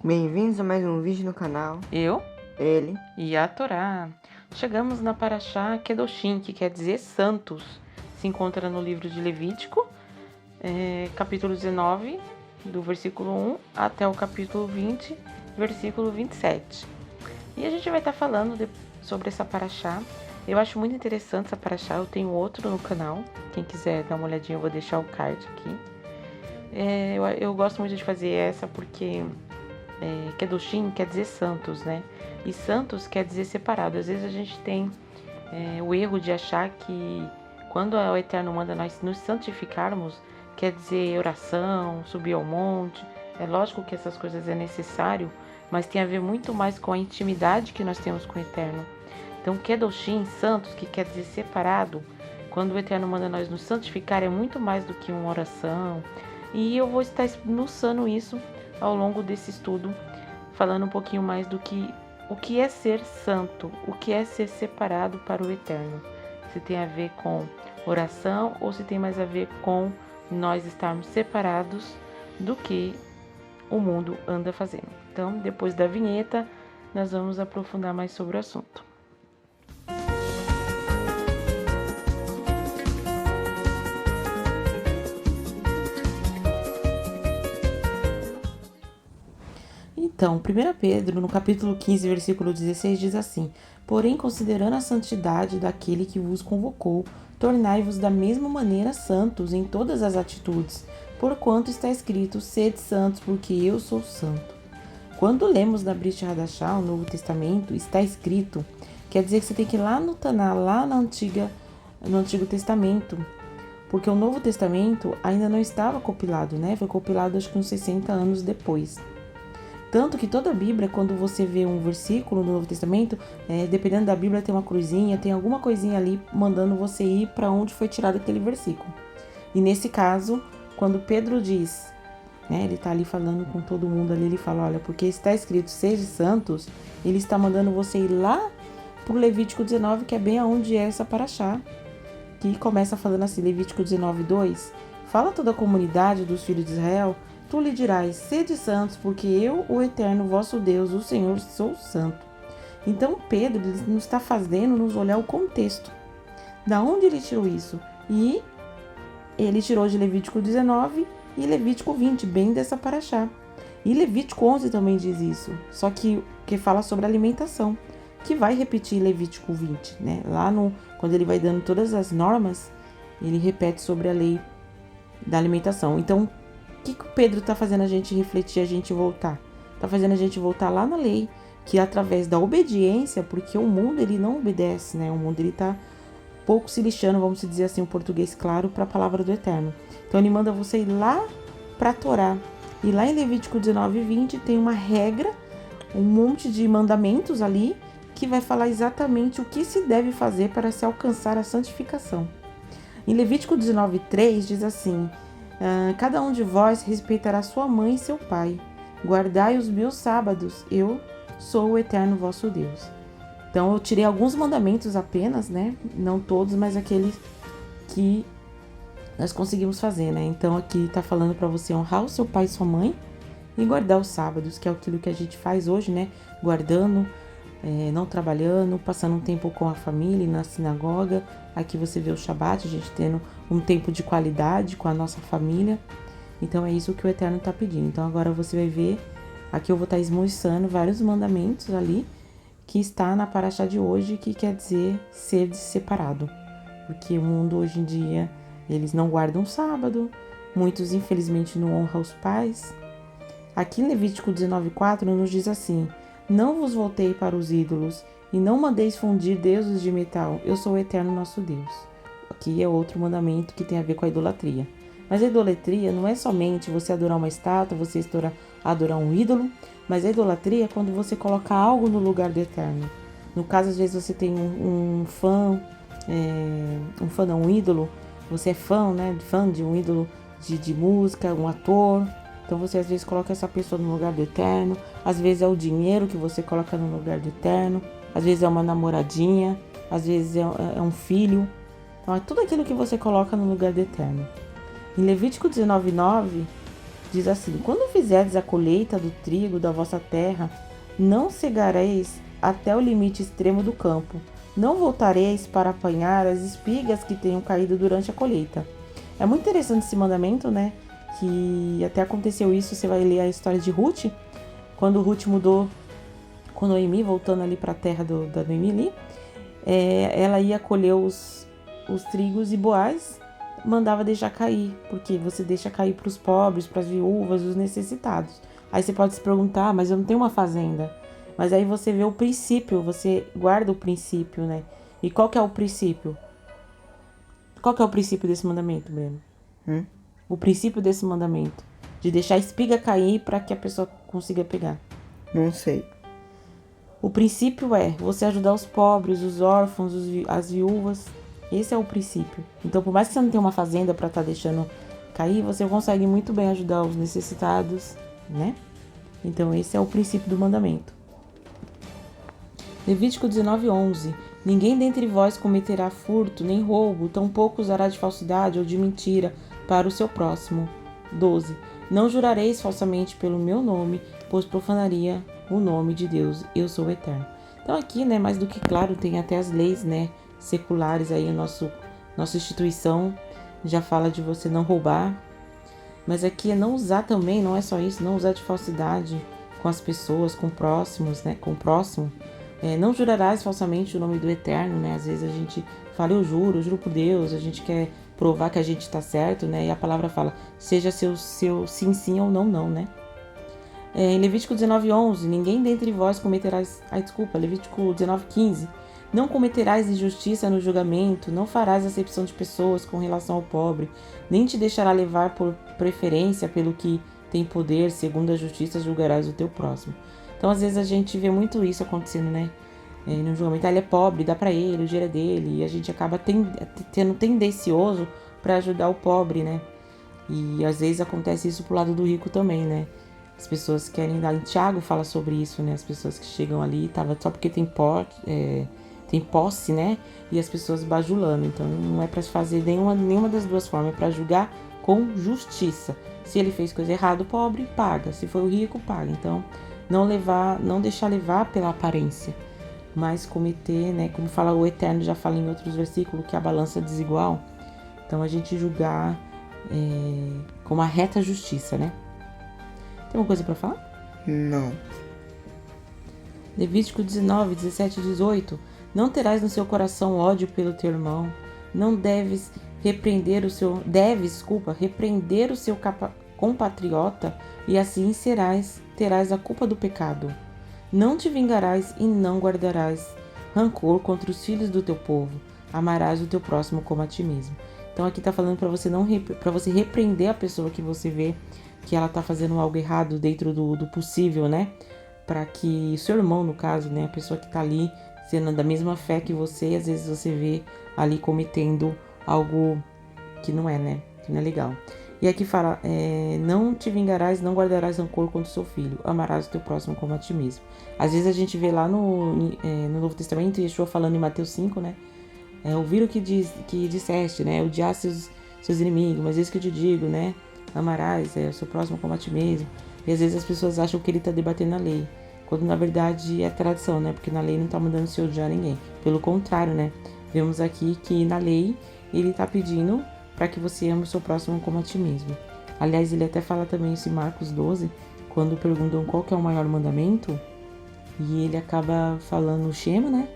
Bem-vindos a mais um vídeo no canal. Eu Ele. e a Torá. Chegamos na Parashá Kedoshim, que quer dizer santos. Se encontra no livro de Levítico, capítulo 19, do versículo 1 até o capítulo 20, versículo 27. E a gente vai estar falando sobre essa Parashá. Eu acho muito interessante essa Parashá, eu tenho outro no canal. Quem quiser dar uma olhadinha, eu vou deixar o card aqui. Eu gosto muito de fazer essa porque Kedoshim quer dizer santos, né? E santos quer dizer separado. Às vezes a gente tem o erro de achar que quando o Eterno manda nós nos santificarmos, quer dizer oração, subir ao monte. É lógico que essas coisas é necessário, mas tem a ver muito mais com a intimidade que nós temos com o Eterno. Então, Kedoshim, santos, que quer dizer separado, quando o Eterno manda nós nos santificar, é muito mais do que uma oração. E eu vou estar esmiuçando isso ao longo desse estudo, falando um pouquinho mais do que o que é ser santo, o que é ser separado para o Eterno. Se tem a ver com oração ou se tem mais a ver com nós estarmos separados do que o mundo anda fazendo. Então, depois da vinheta, nós vamos aprofundar mais sobre o assunto. Então, 1 Pedro, no capítulo 15, versículo 16, diz assim: Porém, considerando a santidade daquele que vos convocou, tornai-vos da mesma maneira santos em todas as atitudes, porquanto está escrito: Sede santos, porque eu sou santo. Quando lemos na Brit Hadashah, o Novo Testamento, está escrito, quer dizer que você tem que ir lá no Taná, lá no Antigo Testamento, porque o Novo Testamento ainda não estava compilado, né? Foi compilado acho que uns 60 anos depois. Tanto que toda a Bíblia, quando você vê um versículo no Novo Testamento, dependendo da Bíblia tem uma cruzinha, tem alguma coisinha ali mandando você ir para onde foi tirado aquele versículo. E nesse caso, quando Pedro diz, né, ele está ali falando com todo mundo ali, ele fala, olha, porque está escrito, sejam santos, ele está mandando você ir lá para o Levítico 19, que é bem aonde é essa paraxá, que começa falando assim, Levítico 19, 2, fala a toda a comunidade dos filhos de Israel, tu lhe dirás, sede santos, porque eu, o Eterno, vosso Deus, o Senhor, sou santo. Então Pedro ele nos está fazendo nos olhar o contexto. Da onde ele tirou isso? E ele tirou de Levítico 19 e Levítico 20, bem dessa paraxá. E Levítico 11 também diz isso, só que fala sobre alimentação, que vai repetir Levítico 20, né? Lá quando ele vai dando todas as normas, ele repete sobre a lei da alimentação. Então, o que o Pedro está fazendo a gente refletir, a gente voltar? Está fazendo a gente voltar lá na lei, que através da obediência, porque o mundo ele não obedece, né? O mundo ele está pouco se lixando, vamos dizer assim, o português claro, para a palavra do Eterno. Então ele manda você ir lá para a Torá. E lá em Levítico 19 e 20 tem uma regra, um monte de mandamentos ali, que vai falar exatamente o que se deve fazer para se alcançar a santificação. Em Levítico 19, 3 diz assim: cada um de vós respeitará sua mãe e seu pai. Guardai os meus sábados, eu sou o Eterno vosso Deus. Então eu tirei alguns mandamentos apenas, né? Não todos, mas aqueles que nós conseguimos fazer, né? Então aqui tá falando para você honrar o seu pai e sua mãe e guardar os sábados, que é aquilo que a gente faz hoje, né? Guardando, não trabalhando, passando um tempo com a família na sinagoga. Aqui você vê o Shabat, a gente tendo um tempo de qualidade com a nossa família. Então é isso que o Eterno está pedindo. Então agora você vai ver, aqui eu vou estar esmiuçando vários mandamentos ali, que está na paraxá de hoje, que quer dizer ser separado. Porque o mundo hoje em dia, eles não guardam sábado, muitos infelizmente não honram os pais. Aqui em Levítico 19,4 nos diz assim: não vos voltei para os ídolos, e não mandeis fundir deuses de metal, eu sou o Eterno nosso Deus. Aqui é outro mandamento que tem a ver com a idolatria. Mas a idolatria não é somente você adorar uma estátua, você adorar um ídolo, mas a idolatria é quando você coloca algo no lugar do Eterno. No caso, às vezes você tem um ídolo, você é fã, né, fã de um ídolo de música, um ator. Então você às vezes coloca essa pessoa no lugar do Eterno, às vezes é o dinheiro que você coloca no lugar do Eterno, às vezes é uma namoradinha, às vezes é um filho. Então é tudo aquilo que você coloca no lugar do Eterno. Em Levítico 19:9 Diz assim: quando fizerdes a colheita do trigo da vossa terra, não cegareis até o limite extremo do campo. Não voltareis para apanhar as espigas que tenham caído durante a colheita. É muito interessante esse mandamento, né? Que até aconteceu isso, você vai ler a história de Ruth, quando Ruth mudou com Noemi, voltando ali para a terra da Noemi ali, ela ia colher os trigos e Boaz mandava deixar cair, porque você deixa cair para os pobres, para as viúvas, os necessitados. Aí você pode se perguntar, mas eu não tenho uma fazenda. Mas aí você vê o princípio, você guarda o princípio, né? E qual que é o princípio? Qual que é o princípio desse mandamento, Breno? O princípio desse mandamento, de deixar a espiga cair para que a pessoa consiga pegar. Não sei. O princípio é você ajudar os pobres, os órfãos, as viúvas. Esse é o princípio. Então, por mais que você não tenha uma fazenda para estar deixando cair, você consegue muito bem ajudar os necessitados, né? Então, esse é o princípio do mandamento. Levítico 19:11. Ninguém dentre vós cometerá furto, nem roubo, tampouco usará de falsidade ou de mentira para o seu próximo. 12. Não jurareis falsamente pelo meu nome, pois profanaria o nome de Deus. Eu sou o Eterno. Então aqui, né, mais do que claro, tem até as leis, né, seculares aí, nossa instituição já fala de você não roubar. Mas aqui é não usar também, não é só isso, não usar de falsidade com as pessoas, com próximos, né, com o próximo. Não jurarás falsamente o nome do Eterno, né? Às vezes a gente fala, eu juro por Deus, a gente quer provar que a gente está certo, né? E a palavra fala, seja seu sim, sim ou não, não, né? Em Levítico 19:11, ninguém dentre vós cometerás... Levítico 19:15. Não cometerás injustiça no julgamento, não farás acepção de pessoas com relação ao pobre, nem te deixará levar por preferência pelo que tem poder, segundo a justiça julgarás o teu próximo. Então, às vezes, a gente vê muito isso acontecendo, né? No julgamento, ele é pobre, dá pra ele, o dinheiro é dele, e a gente acaba tendo tendencioso para ajudar o pobre, né? E às vezes acontece isso pro lado do rico também, né? As pessoas querem dar. Tiago fala sobre isso, né? As pessoas que chegam ali, só porque tem posse, né? E as pessoas bajulando. Então, não é pra se fazer nenhuma das duas formas, é pra julgar com justiça. Se ele fez coisa errada, o pobre paga. Se foi o rico, paga. Então, não deixar levar pela aparência, mas cometer, né, como fala o Eterno, já fala em outros versículos, que a balança é desigual. Então a gente julgar com uma reta justiça, né? Tem uma coisa para falar? Não. Levítico 19, 17 e 18. Não terás no seu coração ódio pelo teu irmão. Não deves repreender o seu compatriota, e assim terás a culpa do pecado. Não te vingarás e não guardarás rancor contra os filhos do teu povo. Amarás o teu próximo como a ti mesmo. Então aqui tá falando para você repreender a pessoa que você vê que ela tá fazendo algo errado dentro do possível, né? Para que seu irmão, no caso, né, a pessoa que tá ali sendo da mesma fé que você, às vezes você vê ali cometendo algo que não é, né? Que não é legal. E aqui fala, não te vingarás, não guardarás rancor contra o seu filho, amarás o teu próximo como a ti mesmo. Às vezes a gente vê lá no Novo Testamento, Yeshua falando em Mateus 5, né? Ouvir o que disseste, né? Odiar seus inimigos, mas isso que eu te digo, né? Amarás o seu próximo como a ti mesmo. E às vezes as pessoas acham que ele está debatendo a lei, quando na verdade é tradição, né? Porque na lei não está mandando se odiar ninguém. Pelo contrário, né? Vemos aqui que na lei ele está pedindo para que você ame o seu próximo como a ti mesmo. Aliás, ele até fala também isso em Marcos 12, quando perguntam qual que é o maior mandamento, e ele acaba falando o Shema, né?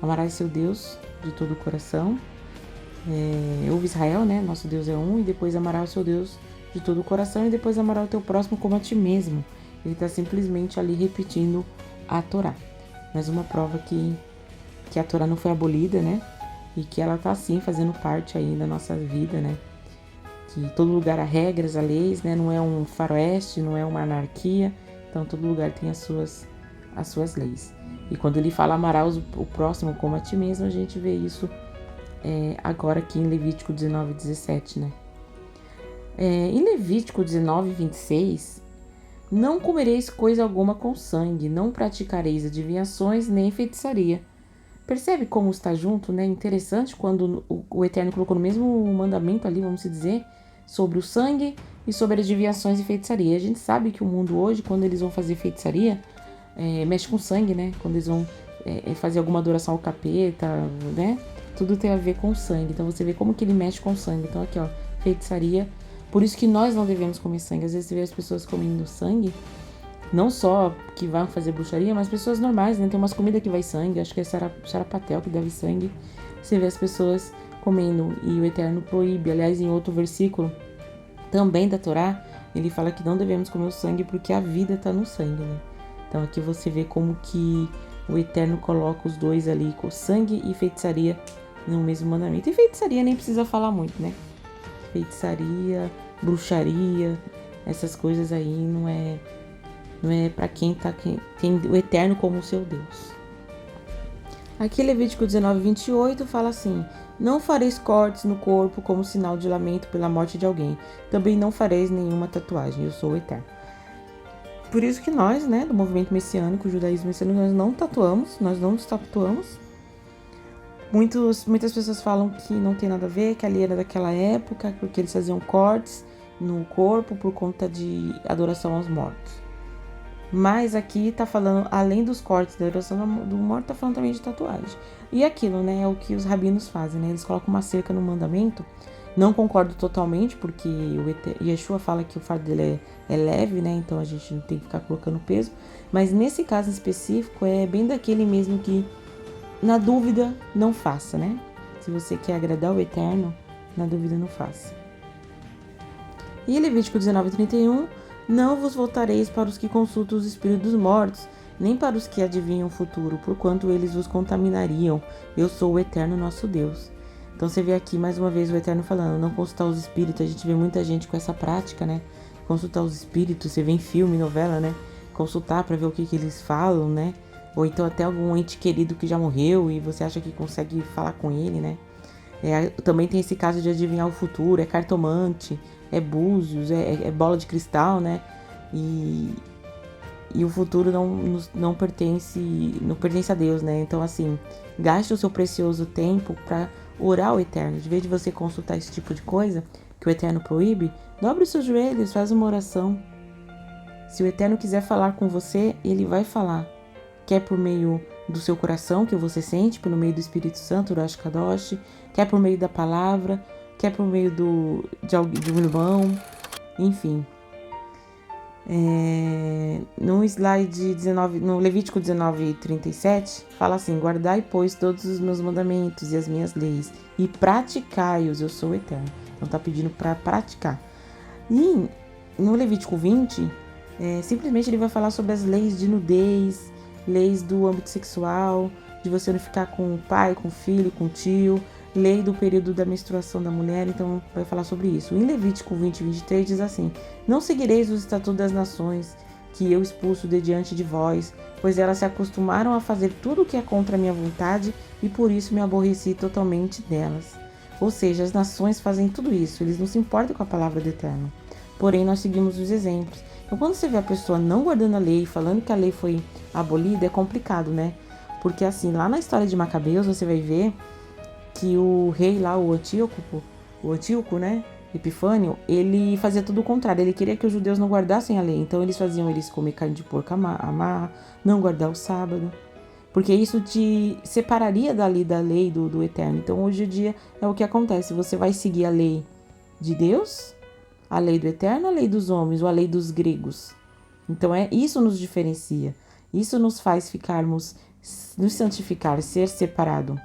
Amarás seu Deus de todo o coração. Ouve Israel, né? Nosso Deus é um, e depois amarás o seu Deus de todo o coração, e depois amarás o teu próximo como a ti mesmo. Ele está simplesmente ali repetindo a Torá. Mais uma prova que a Torá não foi abolida, né? E que ela tá sim fazendo parte aí da nossa vida, né? Que todo lugar há regras, há leis, né? Não é um faroeste, não é uma anarquia. Então todo lugar tem as suas leis. E quando ele fala amarás o próximo como a ti mesmo, a gente vê isso agora aqui em Levítico 19, 17, né? Em Levítico 19, 26, não comereis coisa alguma com sangue, não praticareis adivinhações nem feitiçaria. Percebe como está junto, né? Interessante quando o Eterno colocou no mesmo mandamento ali, vamos dizer, sobre o sangue e sobre adivinhações e feitiçaria. A gente sabe que o mundo hoje, quando eles vão fazer feitiçaria, mexe com sangue, né? Quando eles vão fazer alguma adoração ao capeta, né? Tudo tem a ver com sangue. Então você vê como que ele mexe com sangue. Então aqui, ó, feitiçaria. Por isso que nós não devemos comer sangue. Às vezes você vê as pessoas comendo sangue, não só que vão fazer bruxaria, mas pessoas normais, né? Tem umas comidas que vai sangue, acho que é sarapatel que deve sangue. Você vê as pessoas comendo e o Eterno proíbe. Aliás, em outro versículo, também da Torá, ele fala que não devemos comer o sangue porque a vida está no sangue, né? Então aqui você vê como que o Eterno coloca os dois ali, com sangue e feitiçaria, no mesmo mandamento. E feitiçaria nem precisa falar muito, né? Feitiçaria, bruxaria, essas coisas aí não é para quem tem o Eterno como seu Deus. Aqui Levítico 19:28 fala assim: não fareis cortes no corpo como sinal de lamento pela morte de alguém. Também não fareis nenhuma tatuagem. Eu sou o Eterno. Por isso que nós, né, do movimento messiânico, o judaísmo messiânico, nós não nos tatuamos. Muitas pessoas falam que não tem nada a ver, que ali era daquela época, porque eles faziam cortes no corpo por conta de adoração aos mortos. Mas aqui tá falando, além dos cortes da adoração do morto, tá falando também de tatuagem. E aquilo, né, é o que os rabinos fazem, né? Eles colocam uma cerca no mandamento. Não concordo totalmente, porque o Yeshua fala que o fardo dele é leve, né? Então a gente não tem que ficar colocando peso. Mas nesse caso específico, é bem daquele mesmo que, na dúvida, não faça, né? Se você quer agradar o Eterno, na dúvida, não faça. E Levítico 19:31, não vos voltareis para os que consultam os espíritos dos mortos, nem para os que adivinham o futuro, porquanto eles vos contaminariam. Eu sou o Eterno nosso Deus. Então você vê aqui mais uma vez o Eterno falando, não consultar os espíritos. A gente vê muita gente com essa prática, né? Consultar os espíritos, você vê em filme, novela, né? Consultar para ver o que eles falam, né? Ou então até algum ente querido que já morreu e você acha que consegue falar com ele, né? Também tem esse caso de adivinhar o futuro, é cartomante, é búzios, é bola de cristal, né? E o futuro não pertence a Deus, né? Então, assim, gaste o seu precioso tempo para orar ao Eterno. De vez de você consultar esse tipo de coisa que o Eterno proíbe, dobre os seus joelhos, faz uma oração. Se o Eterno quiser falar com você, ele vai falar. Quer por meio do seu coração, que você sente, pelo meio do Espírito Santo, do Ruach Kadosh, quer por meio da palavra, quer por meio de um irmão, enfim. No slide 19, no Levítico 19:37, fala assim: guardai, pois, todos os meus mandamentos e as minhas leis, e praticai-os, eu sou o Eterno. Então tá pedindo para praticar. E no Levítico 20, simplesmente ele vai falar sobre as leis de nudez, leis do âmbito sexual, de você não ficar com o pai, com o filho, com o tio, lei do período da menstruação da mulher, então vai falar sobre isso. Em Levítico 20:23 diz assim: não seguireis os estatutos das nações, que eu expulso de diante de vós, pois elas se acostumaram a fazer tudo o que é contra a minha vontade, e por isso me aborreci totalmente delas. Ou seja, as nações fazem tudo isso, eles não se importam com a palavra do Eterno. Porém, nós seguimos os exemplos. Então, quando você vê a pessoa não guardando a lei, falando que a lei foi abolida, é complicado, né? Porque, assim, lá na história de Macabeus, você vai ver que o rei lá, o Antíoco, né? Epifânio, ele fazia tudo o contrário. Ele queria que os judeus não guardassem a lei. Então, eles faziam eles comer carne de porco amarra, não guardar o sábado. Porque isso te separaria da lei do Eterno. Então, hoje em dia, é o que acontece. Você vai seguir a lei de Deus, a lei do Eterno, a lei dos homens, ou a lei dos gregos. Então, isso nos diferencia. Isso nos faz nos santificar, ser separado.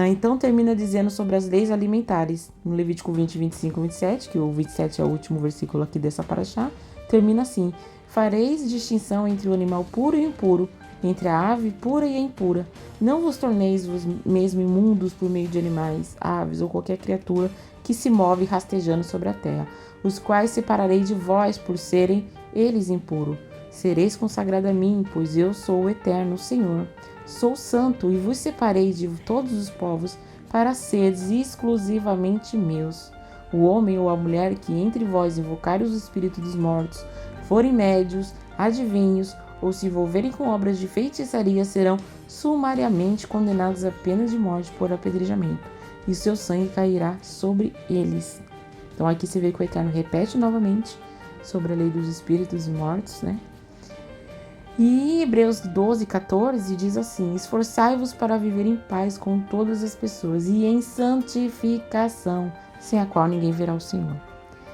Então, termina dizendo sobre as leis alimentares. No Levítico 20, 25 e 27, que o 27 é o último versículo aqui dessa paraxá, termina assim: fareis distinção entre o animal puro e impuro, entre a ave pura e a impura. Não vos torneis vos mesmo imundos por meio de animais, aves ou qualquer criatura que se move rastejando sobre a terra, os quais separarei de vós por serem eles impuros. Sereis consagrados a mim, pois eu sou o Eterno, o Senhor. Sou santo e vos separei de todos os povos para seres exclusivamente meus. O homem ou a mulher que entre vós invocarem os espíritos dos mortos, forem médios, adivinhos ou se envolverem com obras de feitiçaria, serão sumariamente condenados à pena de morte por apedrejamento, e seu sangue cairá sobre eles. Então aqui você vê que o Eterno repete novamente sobre a lei dos espíritos mortos, né? E Hebreus 12, 14 diz assim: esforçai-vos para viver em paz com todas as pessoas e em santificação, sem a qual ninguém verá o Senhor.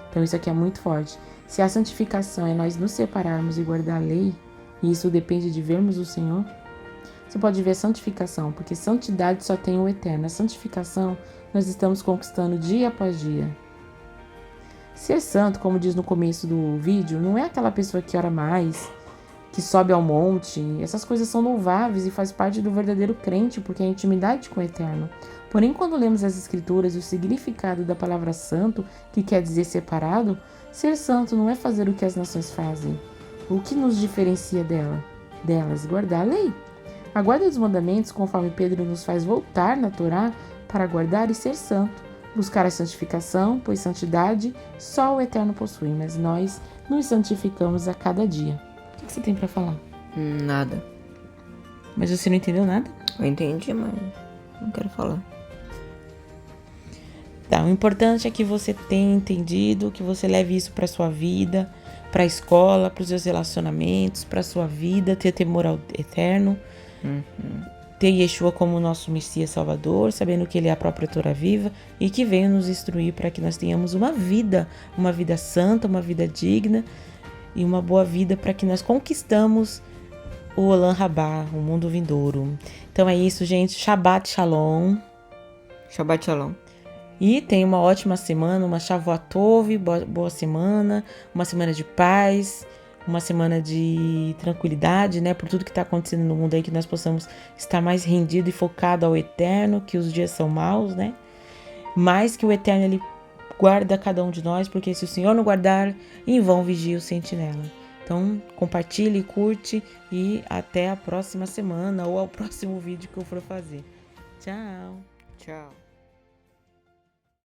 Então isso aqui é muito forte. Se a santificação é nós nos separarmos e guardar a lei, e isso depende de vermos o Senhor, você pode ver a santificação, porque santidade só tem o Eterno. A santificação nós estamos conquistando dia após dia. Ser santo, como diz no começo do vídeo, não é aquela pessoa que ora mais, que sobe ao monte. Essas coisas são louváveis e faz parte do verdadeiro crente, porque é a intimidade com o Eterno. Porém, quando lemos as Escrituras e o significado da palavra santo, que quer dizer separado, ser santo não é fazer o que as nações fazem. O que nos diferencia delas? Guardar a lei. A guarda dos mandamentos, conforme Pedro nos faz voltar na Torá para guardar e ser santo, buscar a santificação, pois santidade só o Eterno possui, mas nós nos santificamos a cada dia. O que você tem para falar? Nada. Mas você não entendeu nada? Eu entendi, mas não quero falar. Tá, o importante é que você tenha entendido, que você leve isso para sua vida, para a escola, para os seus relacionamentos, para a sua vida, ter temor ao Eterno, ter Yeshua como nosso Messias Salvador, sabendo que Ele é a própria Torá viva e que veio nos instruir para que nós tenhamos uma vida santa, uma vida digna e uma boa vida para que nós conquistamos o Olam Rabá, o mundo vindouro. Então é isso, gente. Shabbat Shalom. Shabbat Shalom. E tenha uma ótima semana, uma Shavuot Tov, boa semana, uma semana de paz, uma semana de tranquilidade, né? Por tudo que está acontecendo no mundo aí, que nós possamos estar mais rendido e focado ao Eterno, que os dias são maus, né? Mas que o Eterno, Ele guarda cada um de nós, porque se o Senhor não guardar, em vão vigia o sentinela. Então, compartilhe, curte e até a próxima semana ou ao próximo vídeo que eu for fazer. Tchau! Tchau.